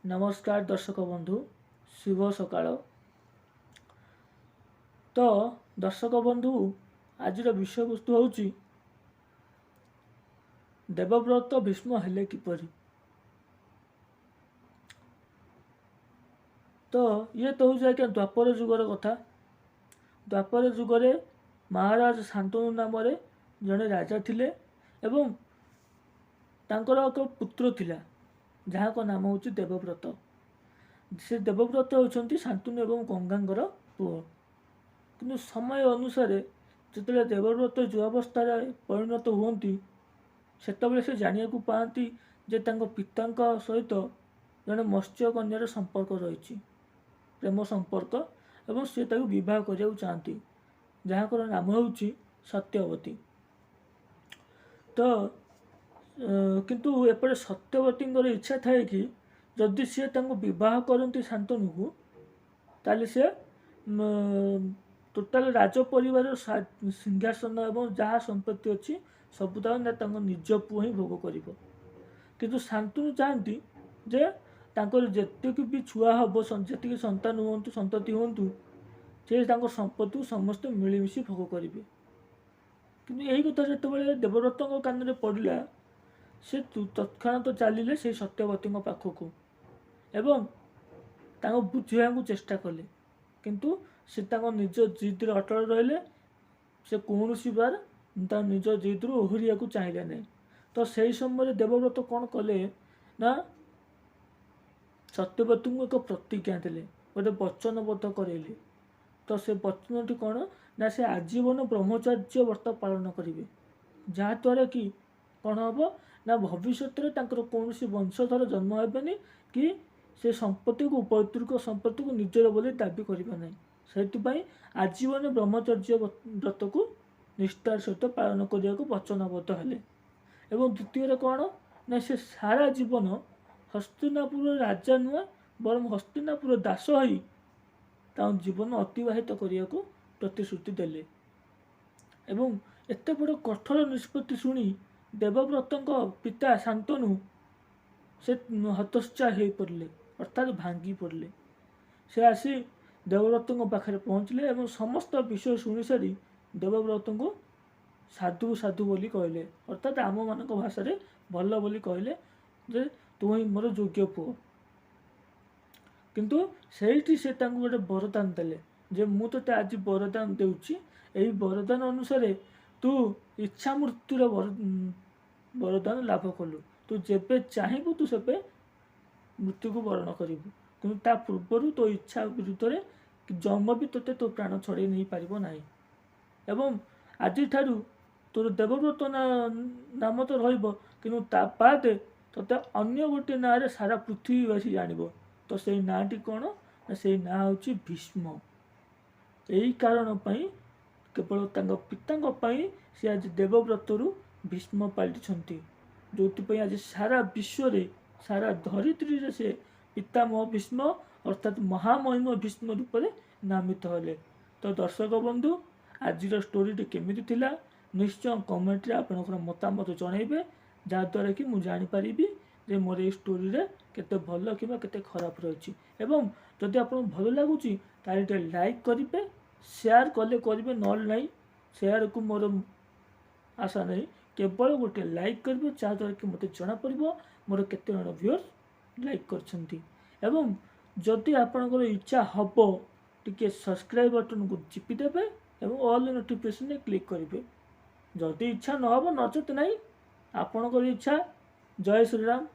नमस्कार दर्शक बंधु शुभ सकाळ। तो दर्शक बंधु आज विषय वस्तु हूँ देवव्रत भीष्म हेले किपरि। तो ये तो हूँ आज्ञा द्वापर जुगर कथा। द्वापर जुगरे महाराज शांतनु नाम जड़े राजा थिले एवं तांकर एक पुत्र थिला जहाँ को नाम हूँ देवव्रत। से देवव्रत होती शांतनु एवं गंगांगर पुओ। किंतु समय अनुसार जिते देवव्रत जो अवस्था परिणत हुंती सेतबेले से जानिया को पाती जे तांको पिता सहित जड़े मत्स्य कन्यार संपर्क रही प्रेम संपर्क एवं सी विवाह करने चाहती जहाँ नाम हूँ सत्यवती। तो किंतु एपटे सत्यवती इच्छा थाए कि जदि सी विवाह करती शांतनु को ताले से टोटाल राज परिवार सिंहासन एवं जहाँ संपत्ति अच्छी सबुतक निज पुओ ही भोग कर। किंतु शांतनु चाहती जे तांकर जेतिक भी छुआ हम जी संतान हूँ संतति हूँ से संपत्ति समस्त मिलमिशि भोग करेंगे। कि यही कथा जो देवव्रत कान में पड़ा से तत्क्षणात तो चलिए से सत्यवती पाखक एवं बुझा चेष्टा कले किंतु से निज जिद्रे अटल रहिले से कौन सी बार निज जिद्रु ओहरिया को चाहिए नहीं। तो से समय देवव्रत कौन कले ना सत्यवती को एक प्रतिज्ञा देले गोटे वचनबद्ध करेले। तो से वचनटी कौन ना से आजीवन ब्रह्मचर्य व्रत पालन करेंगे जहाँद्वारा कि कौन हम ना भविष्य कौन सी वंशधर जन्म हेनी कि से संपत्ति को पैतृक संपत्ति को निजर बोली दाबी करना नहीं। से आजीवन ब्रह्मचर्य व्रत को निष्ठार सहित पालन करने को वचनबद्ध हेले। एवं द्वितीय कौन ना से सारा जीवन हस्तिनापुर राजा नुआ बरम हस्तिनापुर दास हो जीवन अतिवाहित करने को प्रतिश्रुति देले। एवं एत बड़ कठोर निष्पत्ति शुणी देवव्रत पिता शांतनु से हतोत्साह हो पड़े अर्थात भांगी पड़े। से आसी देवव्रत पाखे पहुँचले और समस्त विषय शुणी सारी देवव्रत को साधु साधु बोली कहले अर्थात आम मान भाषा भल बोली कहले जे तू ही मोर योग्य पुओ। किंतु से गोटे वरदान देले जे मु तो आज वरदान देउची एही वरदान अनुसार तू इच्छा मृत्युर वरदान लाभ कलु तू जेबे चाहबू तू सेबे मृत्यु को वरण करू कि ता पूर्वर तो इच्छा विरुद्ध जम भी तोते तो प्राण छड़े नहीं पारिबो नाही। एवं आज ठारू तोर देवव्रत नाम तो रहिबो किंतु ता बाद तोते अन्य गोटे ना रे सारा पृथ्वीवासी जानिबो। तो से नाटी कौन ना से ना होची भीष्म। यही कारण केवल पिता से आज देवव्रतरु भीष्म पलटि जो आज सारा विश्व सारा धरित्री से पितामह भीष्म अर्थात महामहिम भीष्म रूप में नामित हेले। तो दर्शक बंधु आज स्टोरी केमी थिला निश्चय कमेंट रे आपनकर मतामत जनइबे जहाँद्वारा कि मुझे जानीपारि जे मोर ये स्टोरी रे केते भल कि केते खराब रही। एवं जदि आपको भल लगुच ताले लाइक करेंगे शेयर कले करेंगे नल ना शेयर को मोर आशा नहीं केवल गोटे लाइक करेंगे जहाँद्वारा कि मत जना पड़ मोर केते जन व्यूअर्स लाइक करछंती। एवं जदि आपनकर इच्छा हम टिके सब्सक्राइब बटन को चिपिदेवे और ऑल नोटिफिकेशन क्लिक करेंगे। जदि इच्छा न हो नचेत नहीं आपनकर इच्छा। जय श्रीराम।